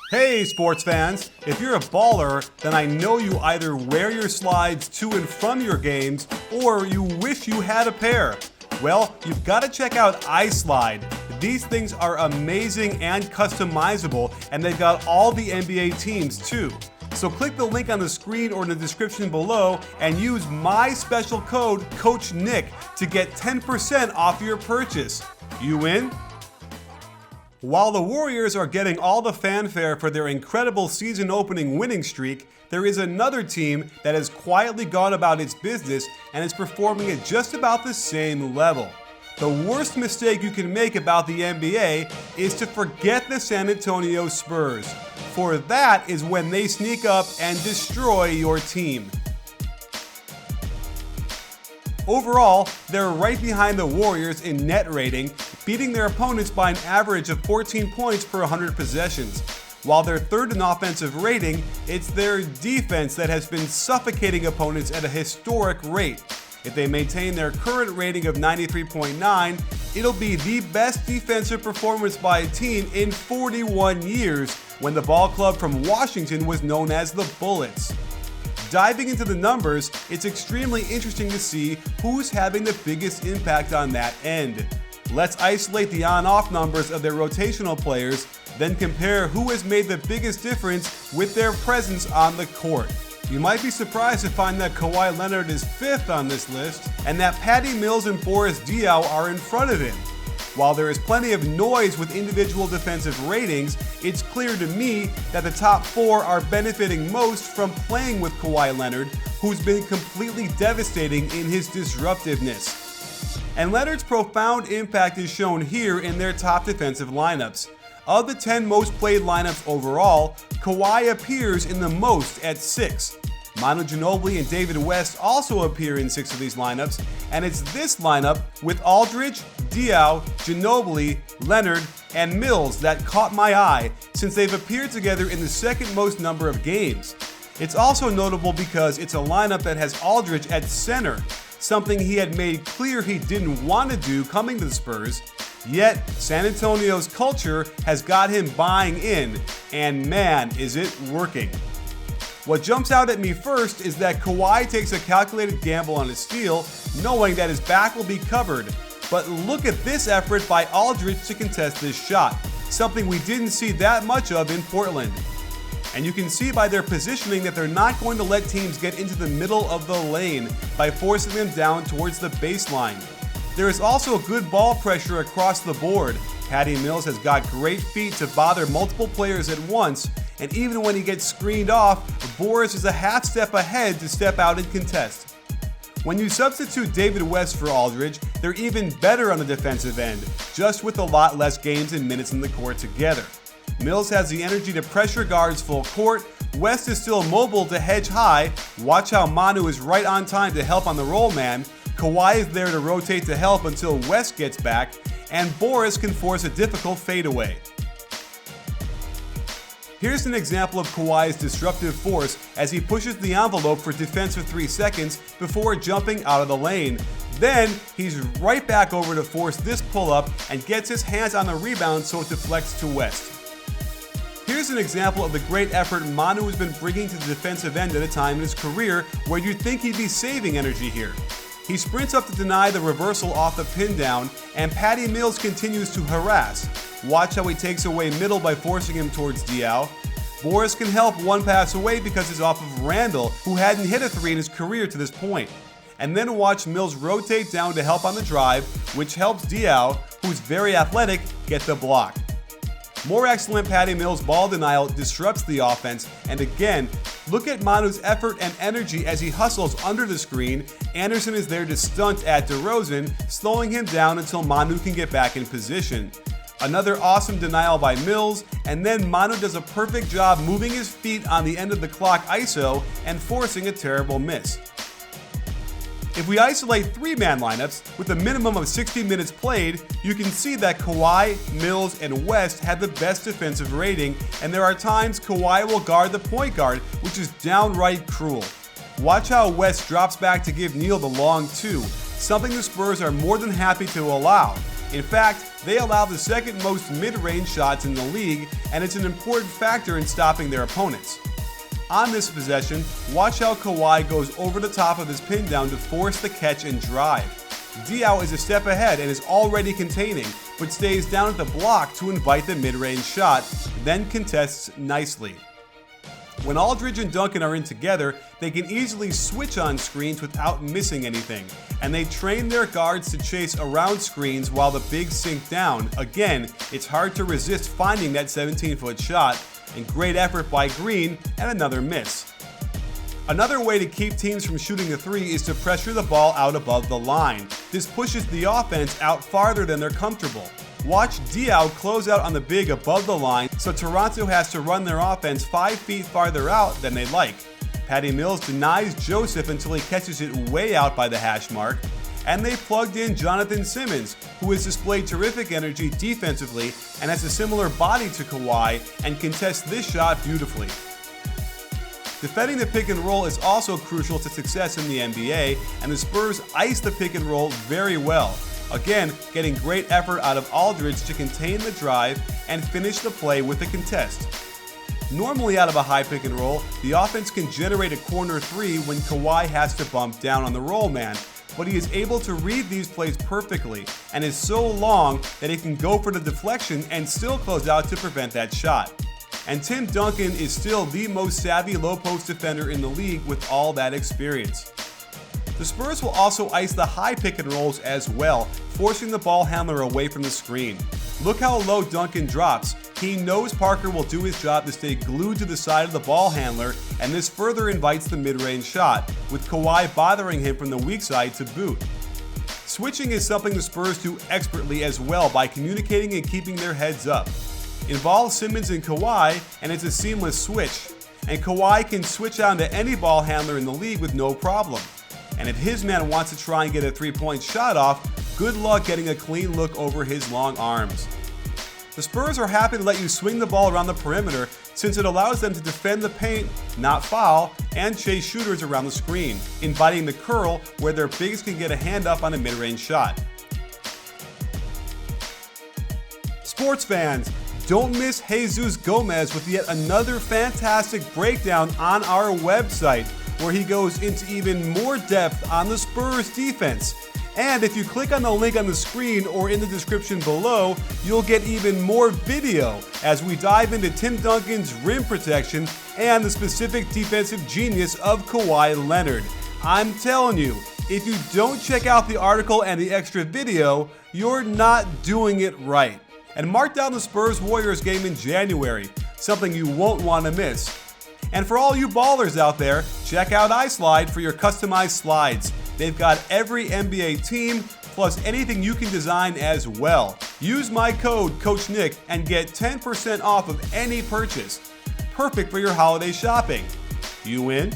Hey sports fans, if you're a baller, then I know you either wear your slides to and from your games or you wish you had a pair. Well, you've got to check out iSlide. These things are amazing and customizable, and they've got all the NBA teams too. So click the link on the screen or in the description below and use my special code CoachNick to get 10% off your purchase. You in? While the Warriors are getting all the fanfare for their incredible season-opening winning streak, there is another team that has quietly gone about its business and is performing at just about the same level. The worst mistake you can make about the NBA is to forget the San Antonio Spurs, for that is when they sneak up and destroy your team. Overall, they're right behind the Warriors in net rating, beating their opponents by an average of 14 points per 100 possessions. While they're third in offensive rating, it's their defense that has been suffocating opponents at a historic rate. If they maintain their current rating of 93.9, it'll be the best defensive performance by a team in 41 years, when the ball club from Washington was known as the Bullets. Diving into the numbers, it's extremely interesting to see who's having the biggest impact on that end. Let's isolate the on-off numbers of their rotational players, then compare who has made the biggest difference with their presence on the court. You might be surprised to find that Kawhi Leonard is 5th on this list, and that Patty Mills and Boris Diaw are in front of him. While there is plenty of noise with individual defensive ratings, it's clear to me that the top 4 are benefiting most from playing with Kawhi Leonard, who's been completely devastating in his disruptiveness. And Leonard's profound impact is shown here in their top defensive lineups. Of the 10 most played lineups overall, Kawhi appears in the most at 6. Manu Ginobili and David West also appear in 6 of these lineups, and it's this lineup with Aldridge, Diaw, Ginobili, Leonard, and Mills that caught my eye, since they've appeared together in the second most number of games. It's also notable because it's a lineup that has Aldridge at center, something he had made clear he didn't want to do coming to the Spurs. Yet, San Antonio's culture has got him buying in, and man, is it working. What jumps out at me first is that Kawhi takes a calculated gamble on his steal, knowing that his back will be covered. But look at this effort by Aldridge to contest this shot, something we didn't see that much of in Portland. And you can see by their positioning that they're not going to let teams get into the middle of the lane by forcing them down towards the baseline. There is also good ball pressure across the board. Patty Mills has got great feet to bother multiple players at once, and even when he gets screened off, Boris is a half step ahead to step out and contest. When you substitute David West for Aldridge, they're even better on the defensive end, just with a lot less games and minutes in the court together. Mills has the energy to pressure guards full court, West is still mobile to hedge high, watch how Manu is right on time to help on the roll man, Kawhi is there to rotate to help until West gets back, and Boris can force a difficult fadeaway. Here's an example of Kawhi's disruptive force as he pushes the envelope for defense for 3 seconds before jumping out of the lane. Then, he's right back over to force this pull-up and gets his hands on the rebound so it deflects to West. Here's an example of the great effort Manu has been bringing to the defensive end at a time in his career where you'd think he'd be saving energy here. He sprints up to deny the reversal off the pin down, and Patty Mills continues to harass. Watch how he takes away middle by forcing him towards Diaw. Boris can help one pass away because he's off of Randall, who hadn't hit a 3 in his career to this point. And then watch Mills rotate down to help on the drive, which helps Diaw, who's very athletic, get the block. More excellent Patty Mills ball denial disrupts the offense, and again, look at Manu's effort and energy as he hustles under the screen. Anderson is there to stunt at DeRozan, slowing him down until Manu can get back in position. Another awesome denial by Mills, and then Manu does a perfect job moving his feet on the end of the clock ISO and forcing a terrible miss. If we isolate 3-man lineups with a minimum of 60 minutes played, you can see that Kawhi, Mills, and West have the best defensive rating, and there are times Kawhi will guard the point guard, which is downright cruel. Watch how West drops back to give Neal the long 2, something the Spurs are more than happy to allow. In fact, they allow the second most mid-range shots in the league, and it's an important factor in stopping their opponents. On this possession, watch how Kawhi goes over the top of his pin down to force the catch and drive. Diaw is a step ahead and is already containing, but stays down at the block to invite the mid-range shot, then contests nicely. When Aldridge and Duncan are in together, they can easily switch on screens without missing anything, and they train their guards to chase around screens while the bigs sink down. Again, it's hard to resist finding that 17-foot shot, and great effort by Green and another miss. Another way to keep teams from shooting a three is to pressure the ball out above the line. This pushes the offense out farther than they're comfortable. Watch Diaw close out on the big above the line, so Toronto has to run their offense 5 feet farther out than they like. Patty Mills denies Joseph until he catches it way out by the hash mark, and they plugged in Jonathan Simmons, who has displayed terrific energy defensively and has a similar body to Kawhi and contests this shot beautifully. Defending the pick and roll is also crucial to success in the NBA, and the Spurs ice the pick and roll very well. Again, getting great effort out of Aldridge to contain the drive and finish the play with a contest. Normally out of a high pick and roll, the offense can generate a corner three when Kawhi has to bump down on the roll man, but he is able to read these plays perfectly and is so long that he can go for the deflection and still close out to prevent that shot. And Tim Duncan is still the most savvy low post defender in the league with all that experience. The Spurs will also ice the high pick and rolls as well, forcing the ball handler away from the screen. Look how low Duncan drops. He knows Parker will do his job to stay glued to the side of the ball handler, and this further invites the mid-range shot, with Kawhi bothering him from the weak side to boot. Switching is something the Spurs do expertly as well by communicating and keeping their heads up. Involve Simmons and Kawhi, and it's a seamless switch. And Kawhi can switch on to any ball handler in the league with no problem. And if his man wants to try and get a three-point shot off, good luck getting a clean look over his long arms. The Spurs are happy to let you swing the ball around the perimeter since it allows them to defend the paint, not foul, and chase shooters around the screen, inviting the curl where their bigs can get a hand up on a mid-range shot. Sports fans, don't miss Jesus Gomez with yet another fantastic breakdown on our website, where he goes into even more depth on the Spurs defense. And if you click on the link on the screen or in the description below, you'll get even more video as we dive into Tim Duncan's rim protection and the specific defensive genius of Kawhi Leonard. I'm telling you, if you don't check out the article and the extra video, you're not doing it right. And mark down the Spurs-Warriors game in January, something you won't want to miss. And for all you ballers out there, check out iSlide for your customized slides. They've got every NBA team, plus anything you can design as well. Use my code CoachNick and get 10% off of any purchase. Perfect for your holiday shopping. You in?